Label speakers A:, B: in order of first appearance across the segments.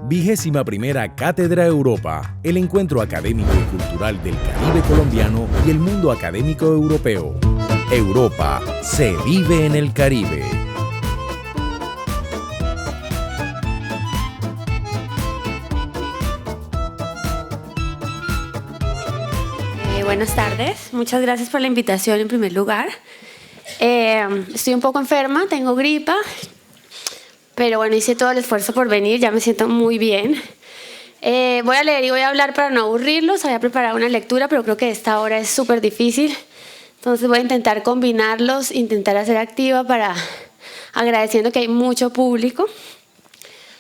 A: 21ª Cátedra Europa, el encuentro académico y cultural del Caribe colombiano y el mundo académico europeo. Europa se vive en el Caribe.
B: Buenas tardes, muchas gracias por la invitación en primer lugar. Estoy un poco enferma, tengo gripa, pero bueno, hice todo el esfuerzo por venir, ya me siento muy bien. Voy a leer y voy a hablar para no aburrirlos. Había preparado una lectura, pero creo que esta hora es súper difícil. Entonces voy a intentar combinarlos, intentar hacer activa agradeciendo que hay mucho público.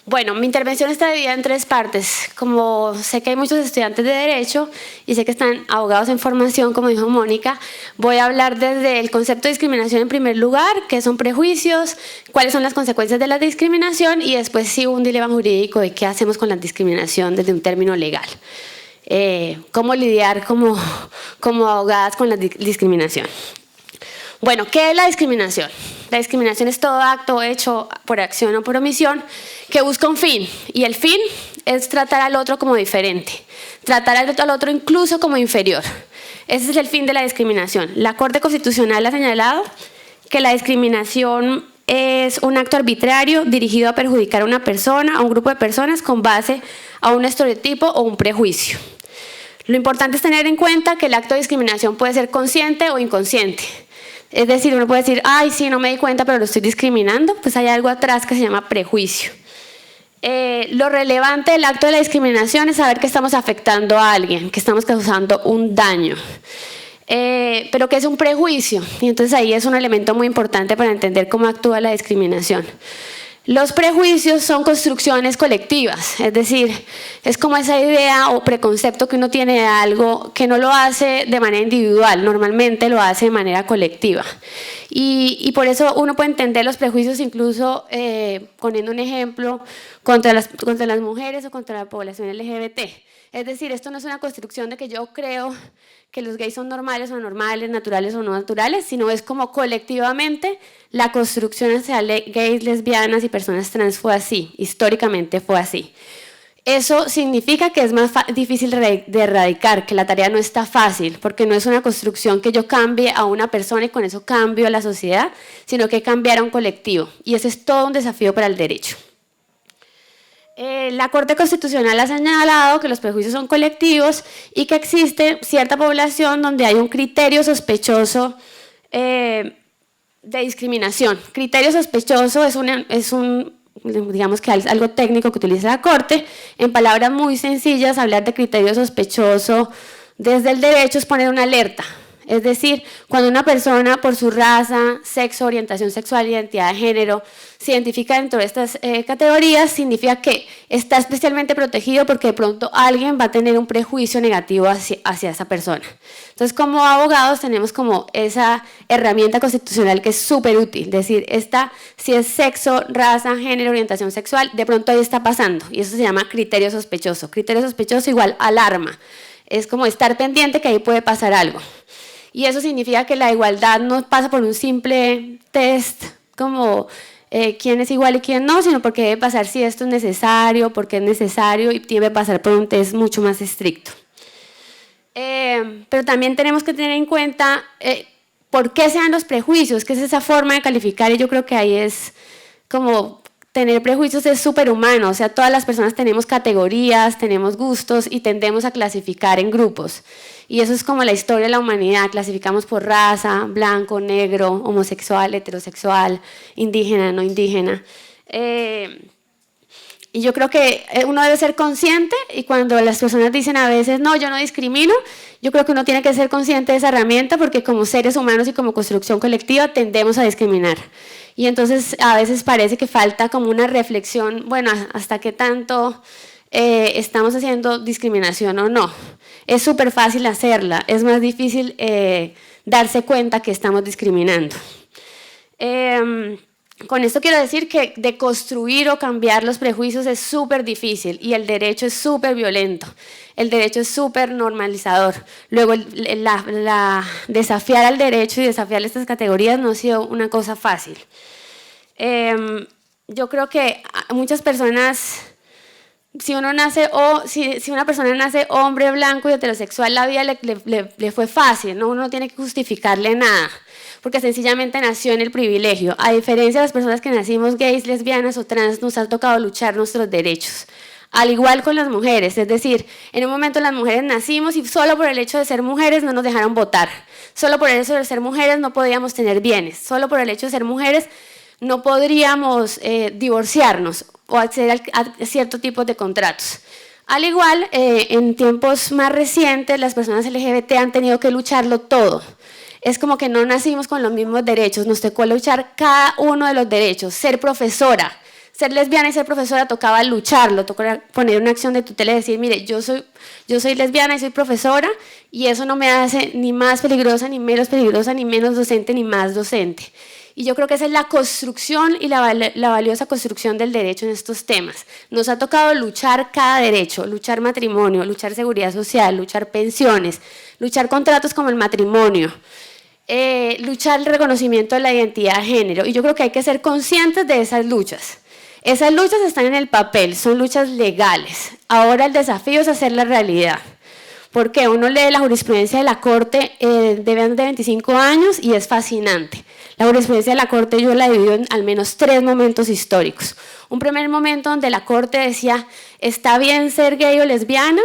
B: Bueno, mi intervención está dividida en 3 partes. Como sé que hay muchos estudiantes de Derecho y sé que están abogados en formación, como dijo Mónica, voy a hablar desde el concepto de discriminación en primer lugar, qué son prejuicios, cuáles son las consecuencias de la discriminación y después sí un dilema jurídico de qué hacemos con la discriminación desde un término legal. Cómo lidiar como abogadas con la discriminación. Bueno, ¿qué es la discriminación? La discriminación es todo acto hecho por acción o por omisión que busca un fin, y el fin es tratar al otro como diferente, tratar al otro incluso como inferior. Ese es el fin de la discriminación. La Corte Constitucional ha señalado que la discriminación es un acto arbitrario dirigido a perjudicar a una persona, a un grupo de personas con base a un estereotipo o un prejuicio. Lo importante es tener en cuenta que el acto de discriminación puede ser consciente o inconsciente. Es decir, uno puede decir, ay, sí, no me di cuenta, pero lo estoy discriminando. Pues hay algo atrás que se llama prejuicio. Lo relevante del acto de la discriminación es saber que estamos afectando a alguien, que estamos causando un daño. Pero ¿qué es un prejuicio? Y entonces ahí es un elemento muy importante para entender cómo actúa la discriminación. Los prejuicios son construcciones colectivas, es decir, es como esa idea o preconcepto que uno tiene de algo que no lo hace de manera individual, normalmente lo hace de manera colectiva. Y por eso uno puede entender los prejuicios incluso poniendo un ejemplo contra las mujeres o contra la población LGBT. Es decir, esto no es una construcción de que yo creo que los gays son normales o anormales, naturales o no naturales, sino es como colectivamente la construcción hacia gays, lesbianas y personas trans fue así, históricamente fue así. Eso significa que es más difícil de erradicar, que la tarea no está fácil, porque no es una construcción que yo cambie a una persona y con eso cambio a la sociedad, sino que cambiar a un colectivo. Y ese es todo un desafío para el derecho. La Corte Constitucional ha señalado que los prejuicios son colectivos y que existe cierta población donde hay un criterio sospechoso de discriminación. Criterio sospechoso digamos que es algo técnico que utiliza la Corte. En palabras muy sencillas, hablar de criterio sospechoso desde el derecho es poner una alerta. Es decir, cuando una persona por su raza, sexo, orientación sexual, identidad de género se identifica dentro de estas categorías, significa que está especialmente protegido porque de pronto alguien va a tener un prejuicio negativo hacia esa persona. Entonces, como abogados tenemos como esa herramienta constitucional que es súper útil, es decir, si es sexo, raza, género, orientación sexual, de pronto ahí está pasando y eso se llama criterio sospechoso. Criterio sospechoso igual alarma, es como estar pendiente que ahí puede pasar algo. Y eso significa que la igualdad no pasa por un simple test como quién es igual y quién no, sino porque debe pasar si esto es necesario, porque es necesario y debe pasar por un test mucho más estricto. Pero también tenemos que tener en cuenta por qué se dan los prejuicios, que es esa forma de calificar y yo creo que ahí es como tener prejuicios es superhumano, o sea, todas las personas tenemos categorías, tenemos gustos y tendemos a clasificar en grupos. Y eso es como la historia de la humanidad, clasificamos por raza, blanco, negro, homosexual, heterosexual, indígena, no indígena. Y yo creo que uno debe ser consciente y cuando las personas dicen a veces, no, yo no discrimino, yo creo que uno tiene que ser consciente de esa herramienta porque como seres humanos y como construcción colectiva tendemos a discriminar. Y entonces a veces parece que falta como una reflexión, bueno, hasta qué tanto estamos haciendo discriminación o no. Es súper fácil hacerla, es más difícil darse cuenta que estamos discriminando. Con esto quiero decir que deconstruir o cambiar los prejuicios es súper difícil y el derecho es súper violento. El derecho es súper normalizador. Luego, desafiar al derecho y desafiar estas categorías no ha sido una cosa fácil. Yo creo que muchas personas si uno nace, si una persona nace hombre, blanco y heterosexual, la vida le fue fácil, ¿no? Uno no tiene que justificarle nada, porque sencillamente nació en el privilegio. A diferencia de las personas que nacimos gays, lesbianas o trans, nos ha tocado luchar nuestros derechos. Al igual con las mujeres, es decir, en un momento las mujeres nacimos y solo por el hecho de ser mujeres no nos dejaron votar. Solo por el hecho de ser mujeres no podíamos tener bienes. Solo por el hecho de ser mujeres no podríamos divorciarnos o acceder a cierto tipo de contratos. Al igual, en tiempos más recientes, las personas LGBT han tenido que lucharlo todo. Es como que no nacimos con los mismos derechos, nos tocó luchar cada uno de los derechos. Ser profesora, ser lesbiana y ser profesora tocaba lucharlo, tocaba poner una acción de tutela y decir, mire, yo soy lesbiana y soy profesora y eso no me hace ni más peligrosa, ni menos peligrosa, ni menos docente, ni más docente. Y yo creo que esa es la construcción y la valiosa construcción del derecho en estos temas. Nos ha tocado luchar cada derecho, luchar matrimonio, luchar seguridad social, luchar pensiones, luchar contratos como el matrimonio, luchar el reconocimiento de la identidad de género. Y yo creo que hay que ser conscientes de esas luchas. Esas luchas están en el papel, son luchas legales. Ahora el desafío es hacerla realidad. Porque uno lee la jurisprudencia de la Corte de 25 años y es fascinante. La jurisprudencia de la Corte yo la divido en al menos 3 momentos históricos. Un primer momento donde la Corte decía, está bien ser gay o lesbiana,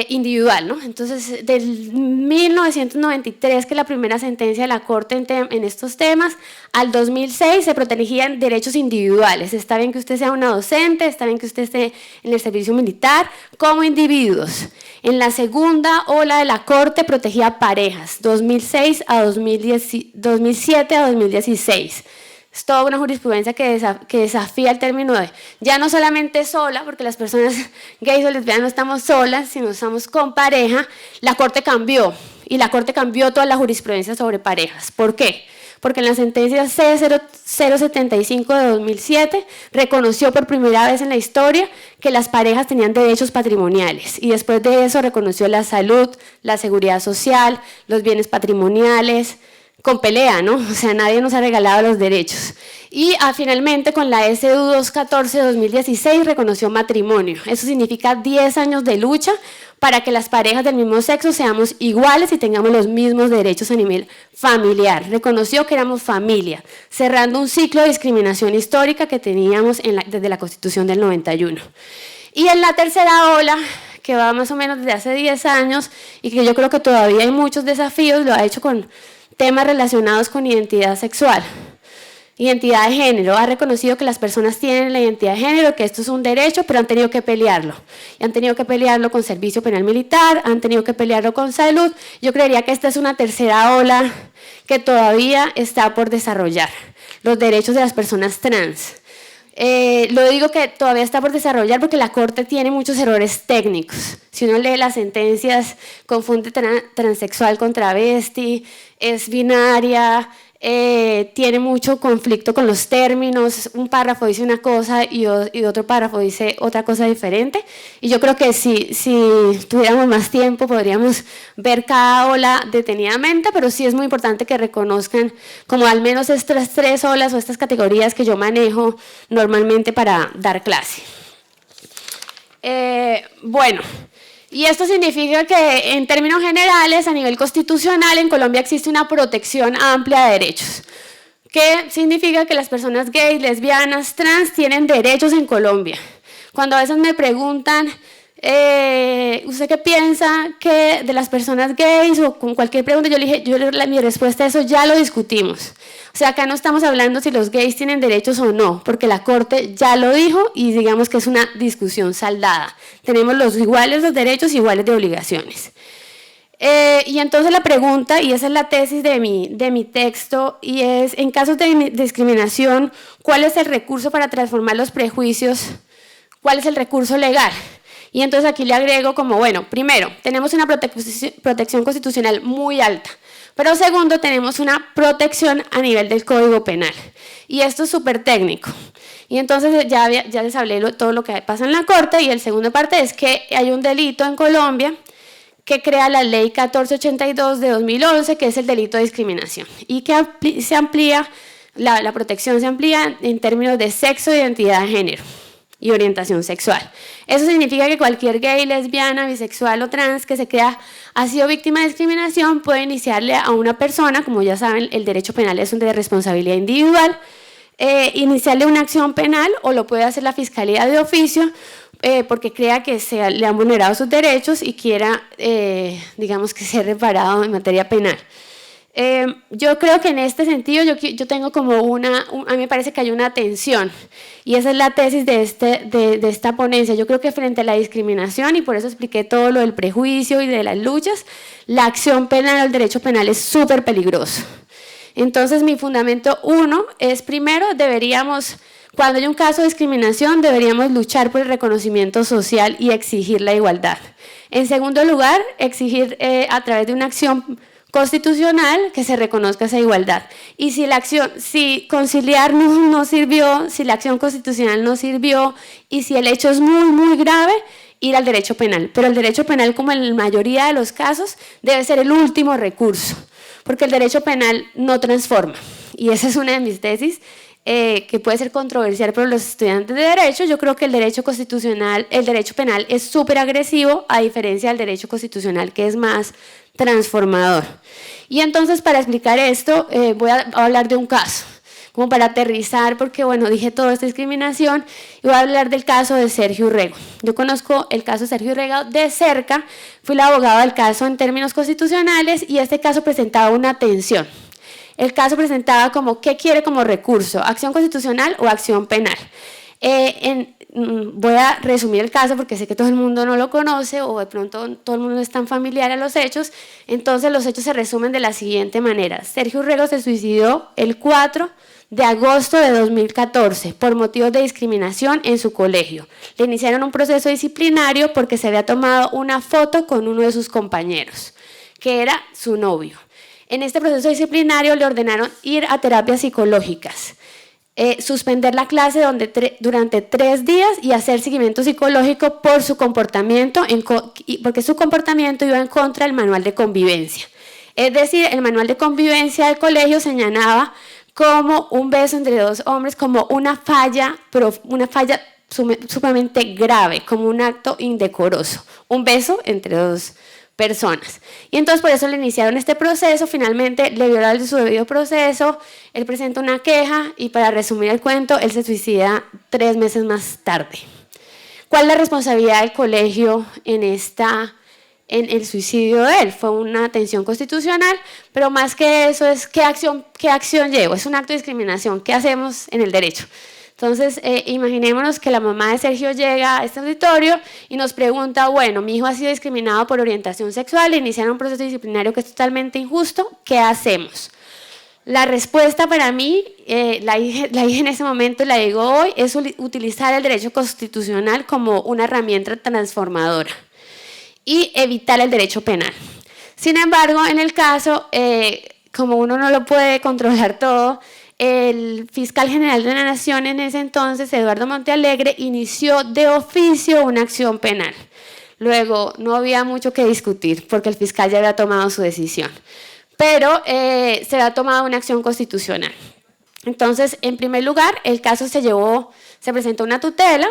B: individual, ¿no? Entonces, del 1993, que es la primera sentencia de la Corte en estos temas, al 2006 se protegían derechos individuales. Está bien que usted sea una docente, está bien que usted esté en el servicio militar, como individuos. En la segunda ola de la Corte protegía parejas, 2007 a 2016. Es toda una jurisprudencia que desafía el término de ya no solamente sola, porque las personas gays o lesbianas no estamos solas, sino estamos con pareja. La Corte cambió, y la Corte cambió toda la jurisprudencia sobre parejas. ¿Por qué? Porque en la sentencia C075 de 2007 reconoció por primera vez en la historia que las parejas tenían derechos patrimoniales, y después de eso reconoció la salud, la seguridad social, los bienes patrimoniales, con pelea, ¿no? O sea, nadie nos ha regalado los derechos. Y finalmente con la SU 214 de 2016 reconoció matrimonio. Eso significa 10 años de lucha para que las parejas del mismo sexo seamos iguales y tengamos los mismos derechos a nivel familiar. Reconoció que éramos familia, cerrando un ciclo de discriminación histórica que teníamos desde la Constitución del 91. Y en la tercera ola, que va más o menos desde hace 10 años y que yo creo que todavía hay muchos desafíos, lo ha hecho con temas relacionados con identidad sexual, identidad de género. Ha reconocido que las personas tienen la identidad de género, que esto es un derecho, pero han tenido que pelearlo. Y han tenido que pelearlo con servicio penal militar, han tenido que pelearlo con salud. Yo creería que esta es una tercera ola que todavía está por desarrollar. Los derechos de las personas trans. Lo digo que todavía está por desarrollar porque la Corte tiene muchos errores técnicos. Si uno lee las sentencias, confunde transexual con travesti, es binaria, tiene mucho conflicto con los términos. Un párrafo dice una cosa y otro párrafo dice otra cosa diferente. Y yo creo que si tuviéramos más tiempo podríamos ver cada ola detenidamente, pero sí es muy importante que reconozcan como al menos estas 3 olas o estas categorías que yo manejo normalmente para dar clase. Bueno, y esto significa que en términos generales, a nivel constitucional, en Colombia existe una protección amplia de derechos. ¿Qué significa? Que las personas gays, lesbianas, trans tienen derechos en Colombia. Cuando a veces me preguntan, ¿usted qué piensa que de las personas gays? O con cualquier pregunta, mi respuesta a eso ya lo discutimos. O sea, acá no estamos hablando si los gays tienen derechos o no, porque la Corte ya lo dijo y digamos que es una discusión saldada. Tenemos los derechos, iguales de obligaciones. Y entonces la pregunta, y esa es la tesis de mi texto, y es, en casos de discriminación, ¿cuál es el recurso para transformar los prejuicios? ¿Cuál es el recurso legal? Y entonces aquí le agrego como, bueno, primero, tenemos una protección constitucional muy alta. Pero segundo, tenemos una protección a nivel del Código Penal. Y esto es súper técnico. Y entonces ya les hablé todo lo que pasa en la Corte. Y el segundo parte es que hay un delito en Colombia que crea la Ley 1482 de 2011, que es el delito de discriminación. Y que se amplía, la protección se amplía en términos de sexo e identidad de género. y orientación sexual. Eso significa que cualquier gay, lesbiana, bisexual o trans que se crea ha sido víctima de discriminación puede iniciarle a una persona, como ya saben, el derecho penal es un de responsabilidad individual, iniciarle una acción penal o lo puede hacer la Fiscalía de oficio porque crea que le han vulnerado sus derechos y quiera, digamos, que ser reparado en materia penal. Yo creo que en este sentido yo tengo como a mí me parece que hay una tensión y esa es la tesis de esta ponencia. Yo creo que frente a la discriminación, y por eso expliqué todo lo del prejuicio y de las luchas, la acción penal o el derecho penal es súper peligroso. Entonces mi fundamento 1 es primero cuando hay un caso de discriminación deberíamos luchar por el reconocimiento social y exigir la igualdad. En segundo lugar, exigir a través de una acción constitucional que se reconozca esa igualdad. Y si conciliar no sirvió, si la acción constitucional no sirvió y si el hecho es muy, muy grave, ir al derecho penal. Pero el derecho penal, como en la mayoría de los casos, debe ser el último recurso, porque el derecho penal no transforma. Y esa es una de mis tesis, que puede ser controversial para los estudiantes de derecho. Yo creo que el derecho penal es súper agresivo, a diferencia del derecho constitucional, que es más transformador. Y entonces, para explicar esto, voy a hablar de un caso, como para aterrizar, porque bueno, dije toda esta discriminación, y voy a hablar del caso de Sergio Urrego. Yo conozco el caso de Sergio Urrego de cerca, fui la abogada del caso en términos constitucionales, y este caso presentaba una tensión. El caso presentaba como, ¿qué quiere como recurso? ¿Acción constitucional o acción penal? Voy a resumir el caso porque sé que todo el mundo no lo conoce o de pronto todo el mundo no es tan familiar a los hechos. Entonces los hechos se resumen de la siguiente manera. Sergio Urrego se suicidó el 4 de agosto de 2014 por motivos de discriminación en su colegio. Le iniciaron un proceso disciplinario porque se había tomado una foto con uno de sus compañeros, que era su novio. En este proceso disciplinario le ordenaron ir a terapias psicológicas, suspender la clase durante 3 días y hacer seguimiento psicológico por su comportamiento, porque su comportamiento iba en contra del manual de convivencia. Es decir, el manual de convivencia del colegio señalaba como un beso entre 2 hombres, como una falla sumamente grave, como un acto indecoroso, un beso entre 2 personas. Y entonces por eso le iniciaron este proceso, finalmente le violaron su debido proceso, él presenta una queja y, para resumir el cuento, él se suicida 3 meses más tarde. ¿Cuál es la responsabilidad del colegio en el suicidio de él? Fue una tensión constitucional, pero más que eso es qué acción llevo, es un acto de discriminación, ¿qué hacemos en el derecho? Entonces, imaginémonos que la mamá de Sergio llega a este auditorio y nos pregunta, bueno, mi hijo ha sido discriminado por orientación sexual, le iniciaron un proceso disciplinario que es totalmente injusto, ¿qué hacemos? La respuesta para mí, la dije en ese momento y la digo hoy, es utilizar el derecho constitucional como una herramienta transformadora y evitar el derecho penal. Sin embargo, en el caso, como uno no lo puede controlar todo, el fiscal general de la Nación en ese entonces, Eduardo Montealegre, inició de oficio una acción penal. Luego no había mucho que discutir porque el fiscal ya había tomado su decisión, pero se había tomado una acción constitucional. Entonces, en primer lugar, el caso se presentó una tutela.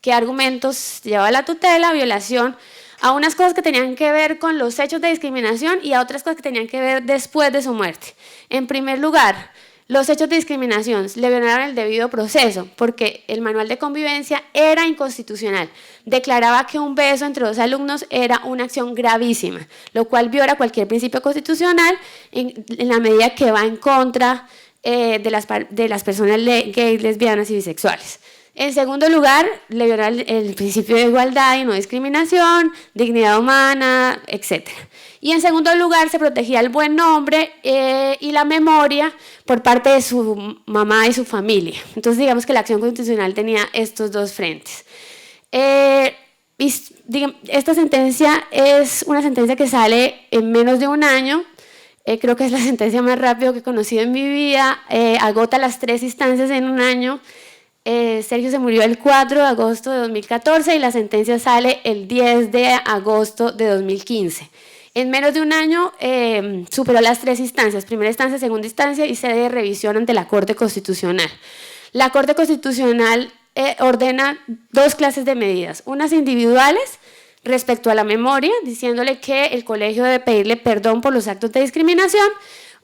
B: ¿Qué argumentos llevaba la tutela? Violación a unas cosas que tenían que ver con los hechos de discriminación y a otras cosas que tenían que ver después de su muerte. En primer lugar, los hechos de discriminación le violaron el debido proceso porque el manual de convivencia era inconstitucional. Declaraba que un beso entre 2 alumnos era una acción gravísima, lo cual viola cualquier principio constitucional en la medida que va en contra de las personas gays, lesbianas y bisexuales. En segundo lugar, le viola el principio de igualdad y no discriminación, dignidad humana, etc. Y en segundo lugar, se protegía el buen nombre y la memoria por parte de su mamá y su familia. Entonces, digamos que la acción constitucional tenía estos 2 frentes. Esta sentencia es una sentencia que sale en menos de un año. Creo que es la sentencia más rápida que he conocido en mi vida. Agota las 3 instancias en un año. Sergio se murió el 4 de agosto de 2014 y la sentencia sale el 10 de agosto de 2015. En menos de un año superó las 3 instancias, primera instancia, segunda instancia y sede de revisión ante la Corte Constitucional. La Corte Constitucional ordena dos clases de medidas, unas individuales respecto a la memoria, diciéndole que el colegio debe pedirle perdón por los actos de discriminación,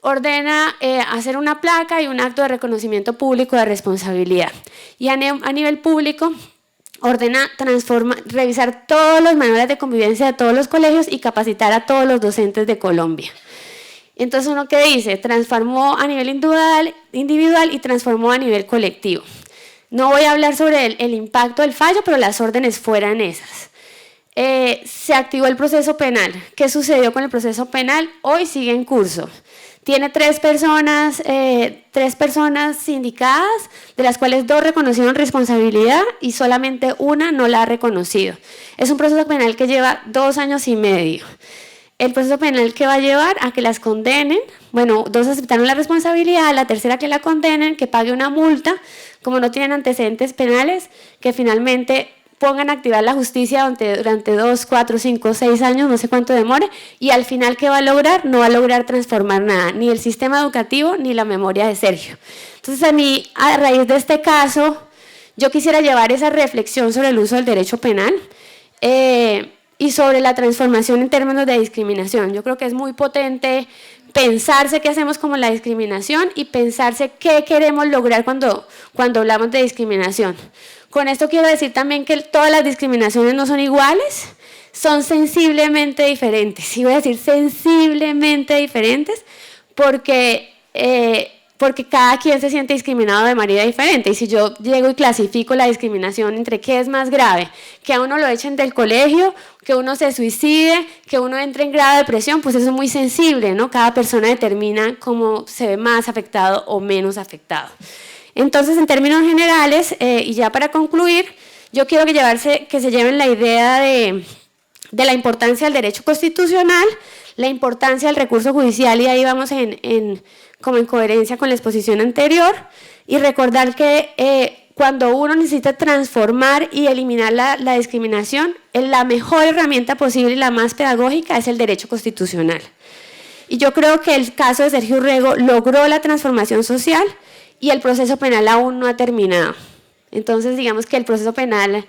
B: ordena hacer una placa y un acto de reconocimiento público de responsabilidad. Y a nivel público, ordena revisar todos los manuales de convivencia de todos los colegios y capacitar a todos los docentes de Colombia. Entonces, ¿uno qué dice? Transformó a nivel individual y transformó a nivel colectivo. No voy a hablar sobre el impacto del fallo, pero las órdenes fueran esas. Se activó el proceso penal. ¿Qué sucedió con el proceso penal? Hoy sigue en curso. Tiene tres personas sindicadas, de las cuales 2 reconocieron responsabilidad y solamente una no la ha reconocido. Es un proceso penal que lleva 2 años y medio. El proceso penal que va a llevar a que las condenen, bueno, 2 aceptaron la responsabilidad, la tercera que la condenen, que pague una multa, como no tienen antecedentes penales, que finalmente pongan a activar la justicia durante 2, 4, 5, 6 años, no sé cuánto demore, y al final, ¿qué va a lograr? No va a lograr transformar nada, ni el sistema educativo, ni la memoria de Sergio. Entonces, a raíz de este caso, yo quisiera llevar esa reflexión sobre el uso del derecho penal, y sobre la transformación en términos de discriminación. Yo creo que es muy potente pensarse qué hacemos como la discriminación y pensarse qué queremos lograr cuando hablamos de discriminación. Con esto quiero decir también que todas las discriminaciones no son iguales, son sensiblemente diferentes. Y voy a decir sensiblemente diferentes porque cada quien se siente discriminado de manera diferente. Y si yo llego y clasifico la discriminación entre qué es más grave, que a uno lo echen del colegio, que uno se suicide, que uno entre en grave depresión, pues eso es muy sensible, ¿no? Cada persona determina cómo se ve más afectado o menos afectado. Entonces, en términos generales, y ya para concluir, yo quiero que se lleven la idea de la importancia del derecho constitucional, la importancia del recurso judicial, y ahí vamos como en coherencia con la exposición anterior, y recordar que cuando uno necesita transformar y eliminar la discriminación, la mejor herramienta posible y la más pedagógica es el derecho constitucional. Y yo creo que el caso de Sergio Urrego logró la transformación social y el proceso penal aún no ha terminado. Entonces, digamos que el proceso penal,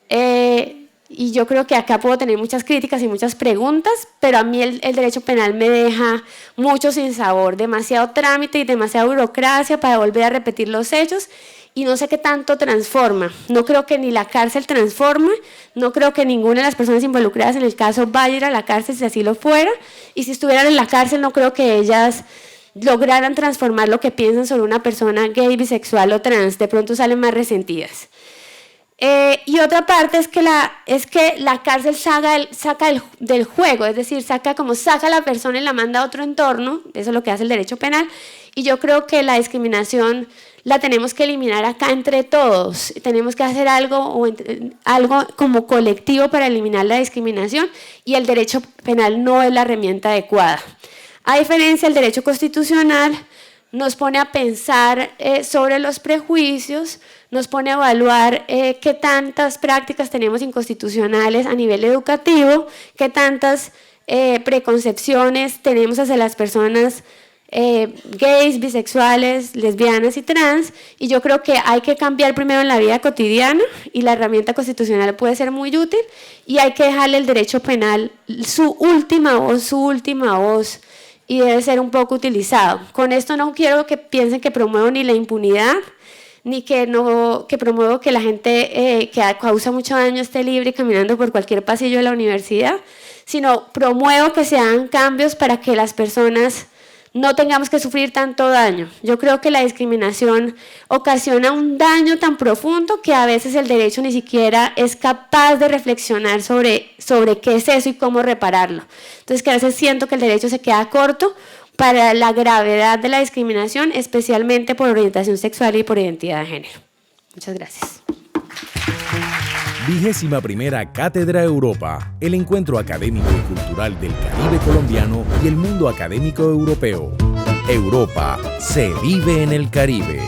B: y yo creo que acá puedo tener muchas críticas y muchas preguntas, pero a mí el derecho penal me deja mucho sinsabor, demasiado trámite y demasiada burocracia para volver a repetir los hechos, y no sé qué tanto transforma. No creo que ni la cárcel transforme, no creo que ninguna de las personas involucradas en el caso vaya a ir a la cárcel si así lo fuera, y si estuvieran en la cárcel no creo que ellas lograran transformar lo que piensan sobre una persona gay, bisexual o trans. De pronto salen más resentidas. Y otra parte es que la cárcel saca del juego, es decir, saca a la persona y la manda a otro entorno. Eso es lo que hace el derecho penal, y yo creo que la discriminación la tenemos que eliminar acá entre todos. Tenemos que hacer algo como colectivo para eliminar la discriminación, y el derecho penal no es la herramienta adecuada. A diferencia, el derecho constitucional nos pone a pensar sobre los prejuicios, nos pone a evaluar qué tantas prácticas tenemos inconstitucionales a nivel educativo, qué tantas preconcepciones tenemos hacia las personas gays, bisexuales, lesbianas y trans, y yo creo que hay que cambiar primero en la vida cotidiana, y la herramienta constitucional puede ser muy útil, y hay que dejarle el derecho penal su última voz, y debe ser un poco utilizado. Con esto no quiero que piensen que promuevo ni la impunidad, ni que promuevo que la gente que causa mucho daño esté libre caminando por cualquier pasillo de la universidad, sino promuevo que se hagan cambios para que las personas no tengamos que sufrir tanto daño. Yo creo que la discriminación ocasiona un daño tan profundo que a veces el derecho ni siquiera es capaz de reflexionar sobre qué es eso y cómo repararlo. Entonces, que a veces siento que el derecho se queda corto para la gravedad de la discriminación, especialmente por orientación sexual y por identidad de género. Muchas gracias.
A: 21ª Cátedra Europa, el encuentro académico y cultural del Caribe colombiano y el mundo académico europeo. Europa se vive en el Caribe.